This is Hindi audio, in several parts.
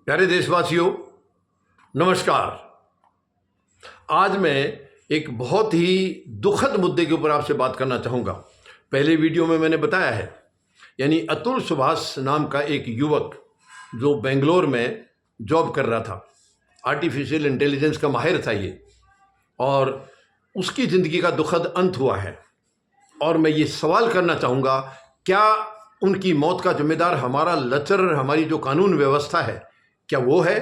प्यारे देशवासियों, नमस्कार। आज मैं एक बहुत ही दुखद मुद्दे के ऊपर आपसे बात करना चाहूँगा। पहले वीडियो में मैंने बताया है, यानी अतुल सुभाष नाम का एक युवक जो बेंगलोर में जॉब कर रहा था, आर्टिफिशियल इंटेलिजेंस का माहिर था ये, और उसकी ज़िंदगी का दुखद अंत हुआ है। और मैं ये सवाल करना चाहूँगा, क्या उनकी मौत का जिम्मेदार हमारा लचर, हमारी जो कानून व्यवस्था है, क्या वो है,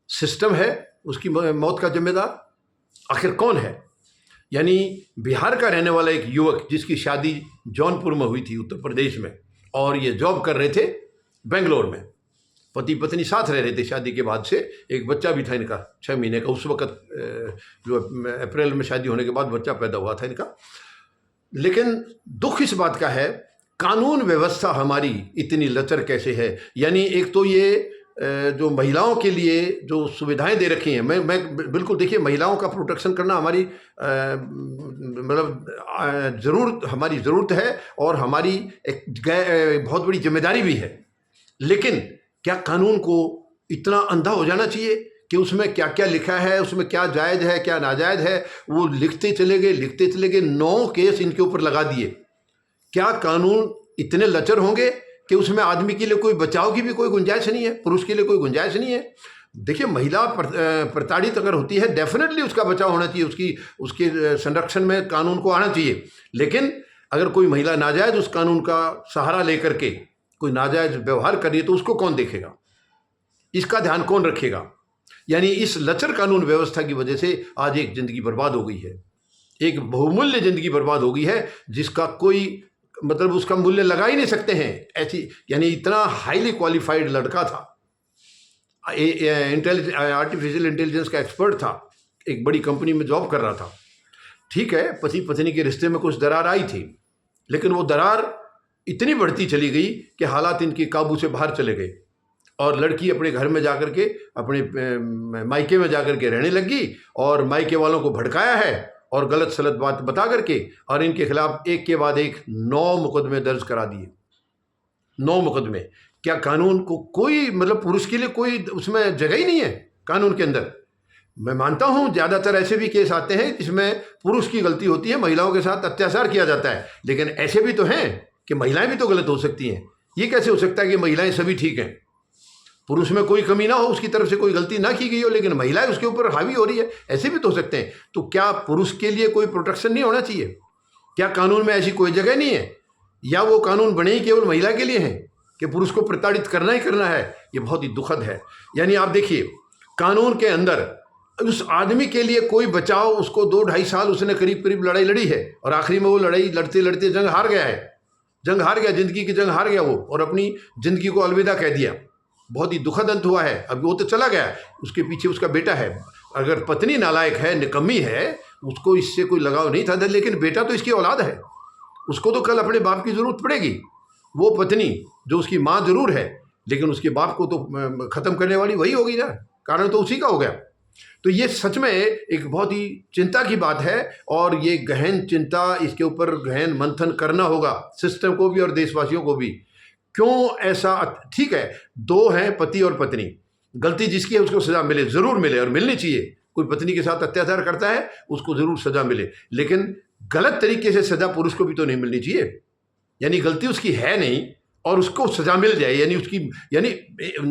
सिस्टम है उसकी मौत का जिम्मेदार? आखिर कौन है? यानी बिहार का रहने वाला एक युवक जिसकी शादी जौनपुर में हुई थी, उत्तर प्रदेश में, और ये जॉब कर रहे थे बेंगलोर में। पति पत्नी साथ रह रहे थे। शादी के बाद से एक बच्चा भी था इनका, 6 महीने का। उस वक्त जो अप्रैल में शादी होने के बाद बच्चा पैदा हुआ था इनका। लेकिन दुख इस बात का है, कानून व्यवस्था हमारी इतनी लचर कैसे है। यानी एक तो ये जो महिलाओं के लिए जो सुविधाएं दे रखी हैं, मैं बिल्कुल, देखिए, महिलाओं का प्रोटेक्शन करना हमारी मतलब हमारी ज़रूरत है और हमारी एक बहुत बड़ी जिम्मेदारी भी है। लेकिन क्या कानून को इतना अंधा हो जाना चाहिए कि उसमें क्या क्या लिखा है, उसमें क्या जायज़ है क्या नाजायज़ है, वो लिखते चले गए। 9 केस इनके ऊपर लगा दिए। क्या कानून इतने लचर होंगे कि उसमें आदमी के लिए कोई बचाव की भी कोई गुंजाइश नहीं है, पुरुष के लिए कोई गुंजाइश नहीं है? देखिए, महिला प्रताड़ित अगर होती है, डेफिनेटली उसका बचाव होना चाहिए, उसके संरक्षण में कानून को आना चाहिए। लेकिन अगर कोई महिला नाजायज़ उस कानून का सहारा लेकर के कोई नाजायज़ व्यवहार कर रही है, तो उसको कौन देखेगा? इसका ध्यान कौन रखेगा? यानी इस लचर कानून व्यवस्था की वजह से आज एक ज़िंदगी बर्बाद हो गई है, एक बहुमूल्य ज़िंदगी बर्बाद हो गई है, जिसका कोई मतलब उसका मूल्य लगा ही नहीं सकते हैं ऐसी। यानी इतना हाईली क्वालिफाइड लड़का था, आर्टिफिशियल इंटेलिजेंस का एक्सपर्ट था, एक बड़ी कंपनी में जॉब कर रहा था। ठीक है, पति पत्नी के रिश्ते में कुछ दरार आई थी, लेकिन वो दरार इतनी बढ़ती चली गई कि हालात इनके काबू से बाहर चले गए, और लड़की अपने घर में जाकर के, अपने मायके में जाकर के रहने लगी, और मायके वालों को भड़काया है और गलत सलत बात बता करके, और इनके खिलाफ एक के बाद एक 9 मुकदमे दर्ज करा दिए। 9 मुकदमे। क्या कानून को कोई मतलब पुरुष के लिए कोई उसमें जगह ही नहीं है कानून के अंदर? मैं मानता हूं ज़्यादातर ऐसे भी केस आते हैं जिसमें पुरुष की गलती होती है, महिलाओं के साथ अत्याचार किया जाता है, लेकिन ऐसे भी तो हैं कि महिलाएं भी तो गलत हो सकती हैं। ये कैसे हो सकता है कि महिलाएं सभी ठीक हैं, पुरुष में कोई कमी ना हो, उसकी तरफ से कोई गलती ना की गई हो, लेकिन महिलाएं उसके ऊपर हावी हो रही है? ऐसे भी तो हो सकते हैं। तो क्या पुरुष के लिए कोई प्रोटेक्शन नहीं होना चाहिए? क्या कानून में ऐसी कोई जगह नहीं है, या वो कानून बने ही केवल महिला के लिए हैं कि पुरुष को प्रताड़ित करना ही करना है? ये बहुत ही दुखद है। यानी आप देखिए, कानून के अंदर उस आदमी के लिए कोई बचाव, उसको 2-2.5 साल उसने करीब करीब लड़ाई लड़ी है, और आखिरी में वो लड़ाई लड़ते लड़ते जंग हार गया है। जंग हार गया, जिंदगी की जंग हार गया वो, और अपनी जिंदगी को अलविदा कह दिया। बहुत ही दुखद अंत हुआ है। अब वो तो चला गया, उसके पीछे उसका बेटा है। अगर पत्नी नालायक है, निकम्मी है, उसको इससे कोई लगाव नहीं था, लेकिन बेटा तो इसकी औलाद है, उसको तो कल अपने बाप की ज़रूरत पड़ेगी। वो पत्नी जो उसकी माँ ज़रूर है, लेकिन उसके बाप को तो ख़त्म करने वाली वही होगी ना, कारण तो उसी का हो गया। तो ये सच में एक बहुत ही चिंता की बात है, और ये गहन चिंता, इसके ऊपर गहन मंथन करना होगा सिस्टम को भी और देशवासियों को भी। क्यों ऐसा? ठीक है, 2 हैं, पति और पत्नी, गलती जिसकी है उसको सज़ा मिले, ज़रूर मिले, और मिलनी चाहिए। कोई पत्नी के साथ अत्याचार करता है, उसको ज़रूर सज़ा मिले, लेकिन गलत तरीके से सज़ा पुरुष को भी तो नहीं मिलनी चाहिए। यानी गलती उसकी है नहीं और उसको सज़ा मिल जाए, यानी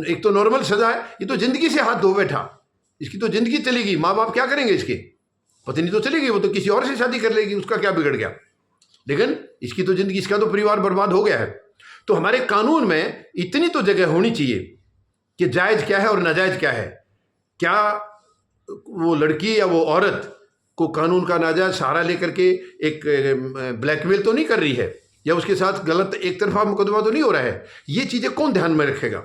एक तो नॉर्मल सज़ा है, ये तो ज़िंदगी से हाथ धो बैठा, इसकी तो ज़िंदगी चलेगी। माँ बाप क्या करेंगे इसके? पत्नी तो चलेगी, वो तो किसी और से शादी कर लेगी, उसका क्या बिगड़ गया? लेकिन इसकी तो ज़िंदगी, इसका तो परिवार बर्बाद हो गया है। तो हमारे कानून में इतनी तो जगह होनी चाहिए कि जायज़ क्या है और नाजायज़ क्या है। क्या वो लड़की या वो औरत को कानून का नाजायज़ सहारा लेकर के एक ब्लैकमेल तो नहीं कर रही है, या उसके साथ गलत एक तरफा मुकदमा तो नहीं हो रहा है? ये चीज़ें कौन ध्यान में रखेगा?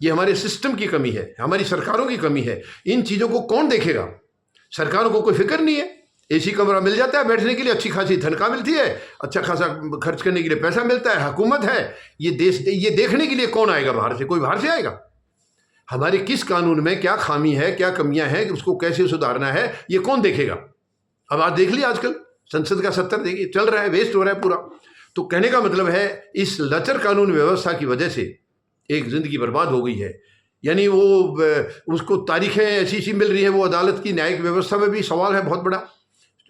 ये हमारे सिस्टम की कमी है, हमारी सरकारों की कमी है। इन चीज़ों को कौन देखेगा? सरकारों को कोई फिक्र नहीं है। एसी कमरा मिल जाता है बैठने के लिए, अच्छी खासी तनख्वाह मिलती है, अच्छा खासा खर्च करने के लिए पैसा मिलता है, हुकूमत है। ये देखने के लिए कौन आएगा बाहर से? कोई बाहर से आएगा? हमारे किस कानून में क्या खामी है, क्या कमियां हैं, उसको कैसे सुधारना है, ये कौन देखेगा? अब आज देख लिया, आजकल संसद का सत्र देखिए चल रहा है, वेस्ट हो रहा है पूरा। तो कहने का मतलब है, इस लचर कानून व्यवस्था की वजह से एक ज़िंदगी बर्बाद हो गई है। यानी वो उसको तारीखें ऐसी ऐसी मिल रही है, वो अदालत की न्यायिक व्यवस्था में भी सवाल है बहुत बड़ा।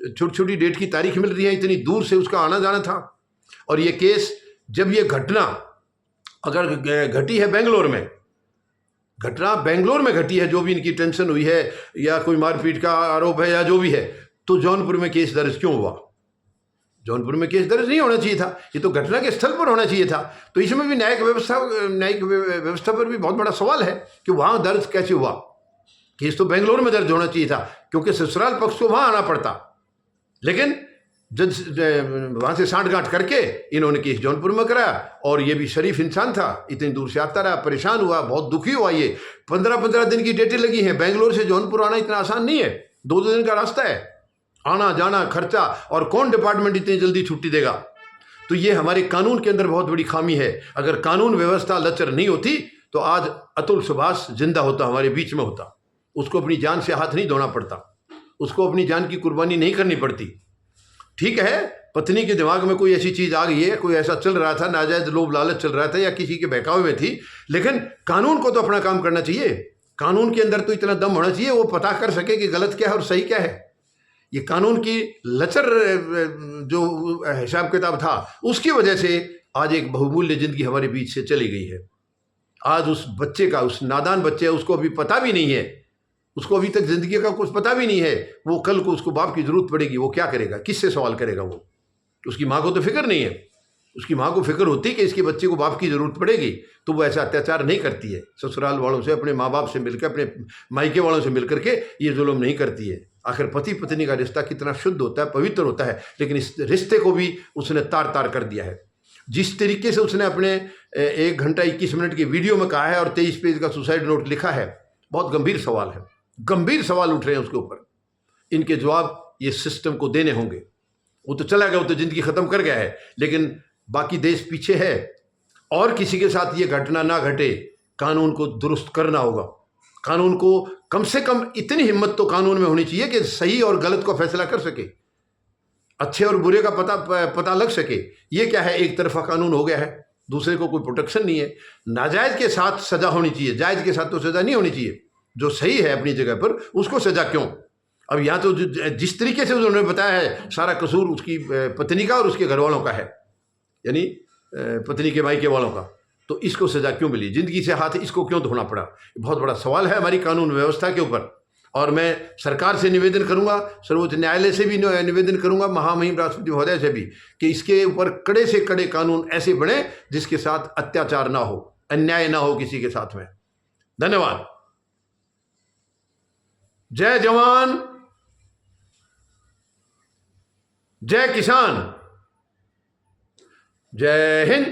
छोटी छोटी डेट की तारीख मिल रही है, इतनी दूर से उसका आना जाना था। और ये केस, जब ये घटना अगर घटी है बेंगलोर में, घटना बेंगलोर में घटी है, जो भी इनकी टेंशन हुई है या कोई मारपीट का आरोप है या जो भी है, तो जौनपुर में केस दर्ज क्यों हुआ? जौनपुर में केस दर्ज नहीं होना चाहिए था, ये तो घटना के स्थल पर होना चाहिए था। तो इसमें भी न्यायिक व्यवस्था पर भी बहुत बड़ा सवाल है कि वहाँ दर्ज कैसे हुआ। केस तो बेंगलोर में दर्ज होना चाहिए था, क्योंकि ससुराल पक्ष को वहाँ आना पड़ता, लेकिन जज वहाँ से सांठ-गांठ करके इन्होंने केस जौनपुर में कराया। और ये भी शरीफ इंसान था, इतनी दूर से आता रहा, परेशान हुआ, बहुत दुखी हुआ। ये 15-15 दिन की डेटें लगी हैं। बेंगलोर से जौनपुर आना इतना आसान नहीं है, 2-2 दिन का रास्ता है, आना जाना खर्चा, और कौन डिपार्टमेंट इतनी जल्दी छुट्टी देगा? तो ये हमारे कानून के अंदर बहुत बड़ी खामी है। अगर कानून व्यवस्था लचर नहीं होती तो आज अतुल सुभाष जिंदा होता, हमारे बीच में होता। उसको अपनी जान से हाथ नहीं धोना पड़ता, उसको अपनी जान की कुर्बानी नहीं करनी पड़ती। ठीक है, पत्नी के दिमाग में कोई ऐसी चीज़ आ गई है, कोई ऐसा चल रहा था, नाजायज लोभ लालच चल रहा था या किसी के बहकावे में थी, लेकिन कानून को तो अपना काम करना चाहिए। कानून के अंदर तो इतना दम होना चाहिए वो पता कर सके कि गलत क्या है और सही क्या है। ये कानून की लचर जो हिसाब किताब था, उसकी वजह से आज एक बहुमूल्य जिंदगी हमारे बीच से चली गई है। आज उस बच्चे का, उस नादान बच्चे, उसको अभी पता भी नहीं है, उसको अभी तक जिंदगी का कुछ पता भी नहीं है। वो कल को उसको बाप की जरूरत पड़ेगी, वो क्या करेगा, किससे सवाल करेगा? वो उसकी माँ को तो फिक्र नहीं है। उसकी माँ को फिक्र होती कि इसके बच्चे को बाप की जरूरत पड़ेगी, तो वो ऐसा अत्याचार नहीं करती है। ससुराल वालों से, अपने माँ बाप से मिलकर, अपने मायके वालों से मिलकर के ये जुल्म नहीं करती है। आखिर पति पत्नी का रिश्ता कितना शुद्ध होता है, पवित्र होता है, लेकिन इस रिश्ते को भी उसने तार तार कर दिया है। जिस तरीके से उसने अपने 1 घंटा 21 मिनट की वीडियो में कहा है और 23 पेज का सुसाइड नोट लिखा है, बहुत गंभीर सवाल है, गंभीर सवाल उठ रहे हैं उसके ऊपर। इनके जवाब ये सिस्टम को देने होंगे। वो तो चला गया, वो तो जिंदगी खत्म कर गया है, लेकिन बाकी देश पीछे है। और किसी के साथ ये घटना ना घटे, कानून को दुरुस्त करना होगा। कानून को कम से कम इतनी हिम्मत तो कानून में होनी चाहिए कि सही और गलत को फैसला कर सके, अच्छे और बुरे का पता लग सके। ये क्या है, एक तरफा कानून हो गया है, दूसरे को कोई प्रोटेक्शन नहीं है। नाजायज के साथ सजा होनी चाहिए, जायज के साथ तो सजा नहीं होनी चाहिए। जो सही है अपनी जगह पर, उसको सजा क्यों? अब यहाँ तो जिस तरीके से उन्होंने बताया है, सारा कसूर उसकी पत्नी का और उसके घर वालों का है, यानी पत्नी के मायके वालों का। तो इसको सजा क्यों मिली? जिंदगी से हाथ इसको क्यों धोना पड़ा? बहुत बड़ा सवाल है हमारी कानून व्यवस्था के ऊपर। और मैं सरकार से निवेदन करूंगा, सर्वोच्च न्यायालय से भी निवेदन करूंगा, महामहिम राष्ट्रपति महोदय से भी, कि इसके ऊपर कड़े से कड़े कानून ऐसे बने जिसके साथ अत्याचार ना हो, अन्याय ना हो किसी के साथ में। धन्यवाद। जय जवान, जय किसान, जय हिंद।